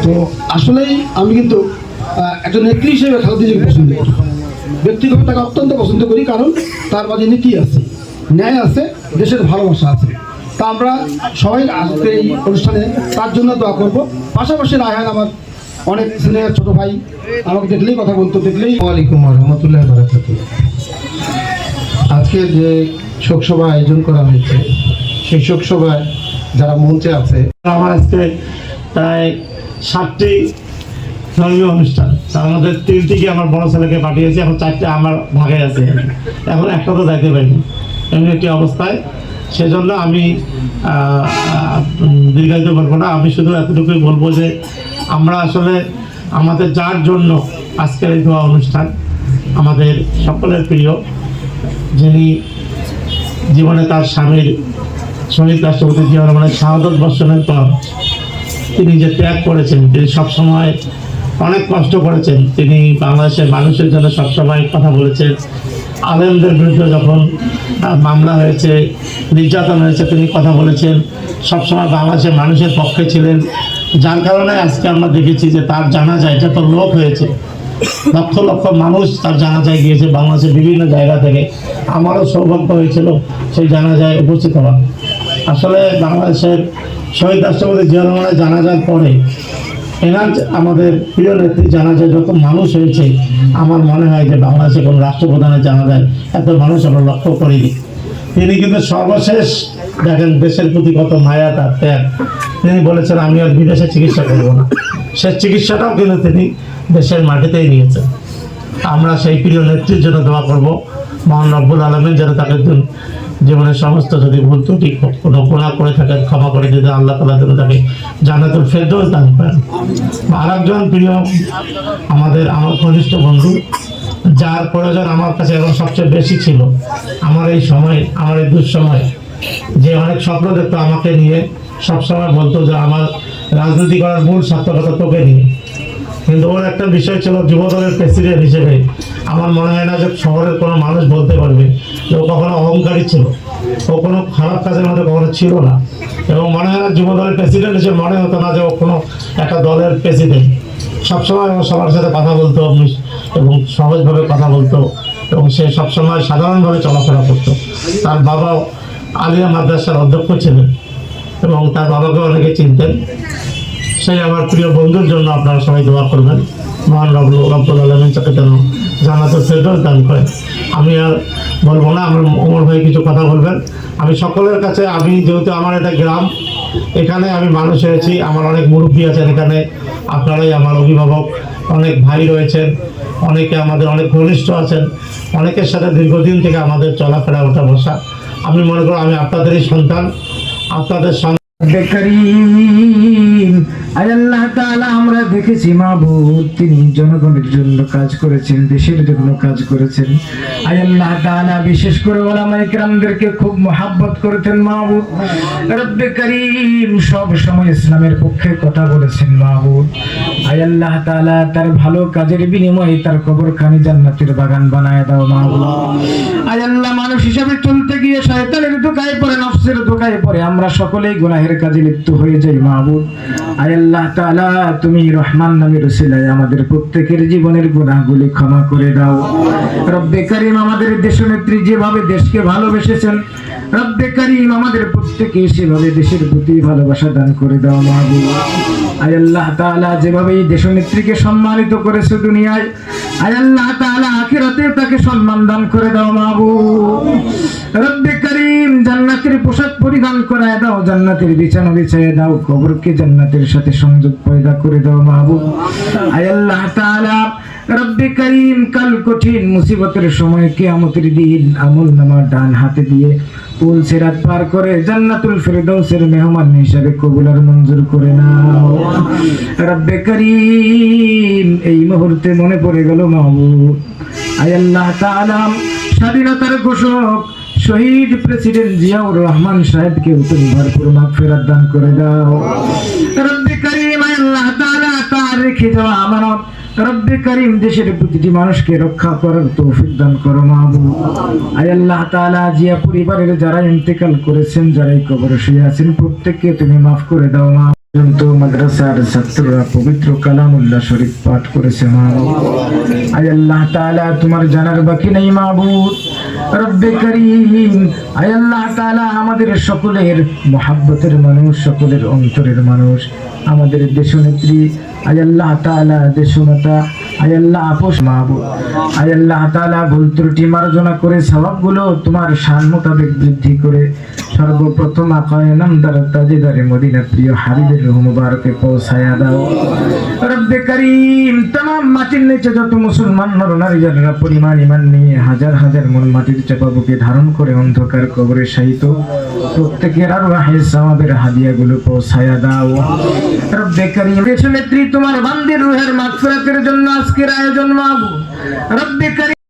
তো আসলেই আমি কিন্তু একজন নেত্রী হিসেবে খালেদা জিয়াকে পছন্দ করি, ব্যক্তিগত তাকে অত্যন্ত পছন্দ করি, কারণ তার মাঝে নীতি আছে, ন্যায় আছে, দেশের ভালোবাসা আছে। তা আমরা সবাই আজকে এই অনুষ্ঠানে তার জন্য দোয়া করব। পাশাপাশি রায়হান আমার অনেক স্নেহের ছোট ভাই, আমাকে দেখলেই কথা বলতো, দেখলেই ওয়ালাইকুম রহমতুল্লাহ বারাকাতুহু। আজকে যে শোকসভা আয়োজন করা হয়েছে, সেই শোকসভায় যারা মঞ্চে আছে, আমার আজকে প্রায় 7টি ধর্মীয় অনুষ্ঠান, তার মধ্যে 3টিকে আমার বড় ছেলেকে পাঠিয়েছি, এখন 4টে আমার ভাগে আছে, এখন একটা তো যাইতে পারিনি এমন একটি অবস্থায়। সেজন্য আমি দীর্ঘায়িত বলবো না, আমি শুধু এতটুকুই বলবো যে আমরা আসলে আমাদের যার জন্য আজকের এই দোয়া অনুষ্ঠান, আমাদের সকলের প্রিয়, যিনি জীবনে তার স্বামীর শহীদ রাষ্ট্রপতি জিয়া রহমানের শাহাদত বর্ষণের পর তিনি যে ত্যাগ করেছেন, তিনি সবসময় অনেক কষ্ট করেছেন, তিনি বাংলাদেশের মানুষের জন্য সবসময় কথা বলেছেন। আলেমদের বিরুদ্ধে যখন মামলা হয়েছে, নির্যাতন হয়েছে, তিনি কথা বলেছেন, সবসময় বাংলাদেশের মানুষের পক্ষে ছিলেন। যার কারণে আজকে আমরা দেখেছি যে তার জানাজায় যত লোক হয়েছে, লক্ষ লক্ষ মানুষ তার জানাজায় গিয়েছে বাংলাদেশের বিভিন্ন জায়গা থেকে। আমারও সৌভাগ্য হয়েছিল সেই জানাজায় উপস্থিত হওয়া। আসলে বাংলাদেশের শহীদ রাষ্ট্রপতি জিয়া রহমানের জানাজার পরে এনার আমাদের প্রিয় নেত্রী জানাজায় যত মানুষ হয়েছে, আমার মনে হয় যে বাংলাদেশে কোনো রাষ্ট্রপ্রধানের জানাজায় এত মানুষ আমরা লক্ষ্য করিনি। তিনি কিন্তু সর্বশেষ দেখেন দেশের প্রতি কত মায়া তার ত্যাগ। তিনি বলেছেন আমি আর বিদেশে চিকিৎসা করব না, সে চিকিৎসাটাও কিন্তু তিনি দেশের মাটিতেই নিয়েছেন। আমরা সেই প্রিয় নেত্রীর জন্য দোয়া করব, মহান রব্বুল আলামিন যেন তাকে জীবনের সমস্ত যদি ভুল ত্রুটি কোনো গুনাহ করে থাকেন ক্ষমা করে দিতে, আল্লাহ তাআলা যেন তাকে জান্নাতুল ফেরদৌস দান করেন। আরেকজন প্রিয় আমার ঘনিষ্ঠ বন্ধু, যার প্রয়োজন আমার কাছে এখন সবচেয়ে বেশি ছিল আমার এই সময়, আমার এই দুঃসময়, যে অনেক স্বপ্ন দেখতো আমাকে নিয়ে, সবসময় বলতো যে আমার রাজনীতি করার মূল সার্থকতা তোকে নিয়ে। কিন্তু ওর একটা বিষয় ছিল, যুবদলের প্রেসিডেন্ট হিসেবে আমার মনে হয় না যে শহরের কোনো মানুষ বলতে পারবে যে ও কখনো অহংকারী ছিল, ও কোনো খারাপ কাজের মধ্যে কখনো ছিল না। এবং মনে হয় না যুবদলের প্রেসিডেন্ট হিসেবে মনে হতো না যে ও কোনো একটা দলের প্রেসিডেন্ট। সবসময় ও সবার সাথে কথা বলতো এবং সহজভাবে কথা বলতো, এবং সে সবসময় সাধারণভাবে চলাফেরা করতো। তার বাবাও আলিয়া মাদ্রাসার অধ্যক্ষ ছিলেন এবং তার বাবাকে অনেকে চিনতেন। সেই আমার প্রিয় বন্ধুর জন্য আপনারা সবাই দোয়া করবেন, মহান রব্বুল আলামিন তাকে যেন জান্নাতুল ফেরদৌস দান করেন। আমি আর বলবো না, আমার ওমর ভাই কিছু কথা বলবেন। আমি সকলের কাছে, আমি যেহেতু আমার এটা গ্রাম, এখানে আমি মানুষ হয়েছি, আমার অনেক মুরব্বী আছেন এখানে, আপনারাই আমার অভিভাবক, অনেক ভাই রয়েছেন, অনেকে আমাদের অনেক ঘনিষ্ঠ আছেন, অনেকের সাথে দীর্ঘদিন থেকে আমাদের চলাফেরা ওঠা বসা। আমি মনে করি আমি আপনাদেরই সন্তান, আপনাদের আল্লাহ তাআলা আমরা দেখেছি মাহবুব, তিনি জনগণের জন্য কাজ করেছেন, দেশের জন্য কাজ করেছেন। আল্লাহ তাআলা বিশেষ করে ওলামায়ে কেরামদেরকে খুব মহব্বত করেছেন মাহবুব। রব্বে করিম সব সময় ইসলামের পক্ষে কথা বলেছেন মাহবুব। আল্লাহ তাআলা তার ভালো কাজের বিনিময়ে তার কবরখানি জান্নাতের বাগান বানায় দাও মাহবুব। আল্লাহ মানুষ হিসেবে চলতে গিয়ে শয়তানের ধোঁকায় পড়ে, নফসের ধোঁকায় পড়ে আমরা সকলেই গুনাহের কাজে লিপ্ত হয়ে যাই মাহবুব। আল্লাহ তাআলা তুমি রহমান নামের উসিলায় আমাদের প্রত্যেকের জীবনের গুনাহগুলি ক্ষমা করে দাও। রব্বে করিম আমাদের দেশনেত্রী যেভাবে দেশকে ভালোবেসেছেন, রব্বে করিম আমাদের প্রত্যেকে সেভাবে দেশের প্রতি ভালোবাসা দান করে দাও মাহবুব। আল্লাহ তাআলা যেভাবে এই দেশনেত্রীকে সম্মানিত করেছে দুনিয়ায়, আল্লাহ তাআলা আখিরাতে তাকে সম্মান দান করে দাও মাহবুব। রব্বে করিম জান্নাতের পোশাক পরিধান করায় দাও, জান্নাতের বিছানা বিছায় দাও, কবরকে জান্নাতের সাথে সংযোগ পয়দা করে দাও মাহবুব। আল্লাহ তাআলা রব্বে করিম কাল কঠিন মুসিবতের সময়, কিয়ামতের দিন আমলনামা ডান হাতে দিয়ে পুল সিরাত পার করে জান্নাতুল ফেরদৌসের মেহমান হিসেবে কবুল আর মঞ্জুর করে নাও। রব্বে করিম এই মুহূর্তে মনে পড়ে গেল মাহবুব, আল্লাহ তাআলা স্বাধীনতার ঘোষক শহীদ প্রেসিডেন্ট জিয়াউর রহমান সাহেবকে তুমি ভরপুর মাগফিরাত দান করে দাও। রব্বে করিম আল্লাহ তাআলা তার রেখে যাওয়া আমানত, রব্বে করিম দেশের প্রতিটি মানুষকে রক্ষা করার তৌফিক দান করো মাহবুব। আল্লাহ তাআলা জিয়া পরিবারের যারা ইন্তেকাল করেছেন, যারা কবরে শুয়ে আছেন, প্রত্যেককে তুমি মাফ করে দাও মাহবুব। পর্যন্ত মাদ্রাসার ছাত্ররা পবিত্র কালামুল্লাহ শরীফ পাঠ করেছে মাহবুব। আয় আল্লাহ তাআলা তোমার জানার বাকি নেই মাহবুব। রব্বে করিম, আয় আল্লাহ তাআলা আমাদের সকলের মহাব্বতের মানুষ, সকলের অন্তরের মানুষ, আমাদের দেশনেত্রী আয় আল্লাহ তাআলা, দেশমাতা আয় আল্লাহ আপোষ মাহবুব। আয় আল্লাহ তাআলা ভুল ত্রুটি মার্জনা করে সওয়াবগুলো তোমার শান মোতাবেক বৃদ্ধি করে সর্বপ্রথম আকায়ে নামদার তাজেদারে মদিনা প্রিয় হাবিবের রূহ মুবারকে পৌঁছায়া দাও। রব্বে করিম, तमाम মাটির নিচে যত মুসলমান নর-নারী যারা পরিমাণ ঈমান নিয়ে হাজার হাজার মন মাটির চাপা বুকে ধারণ করে অন্ধকার কবরে শায়িত, প্রত্যেকের আরওয়াহে সওয়াবের হাদিয়াগুলো পৌঁছায়া দাও। রব্বে করিম, দেশনেত্রী তোমার বান্দির রূহের মাগফিরাতের জন্য আজকের আয়োজন মাহবুব। রব্বে করিম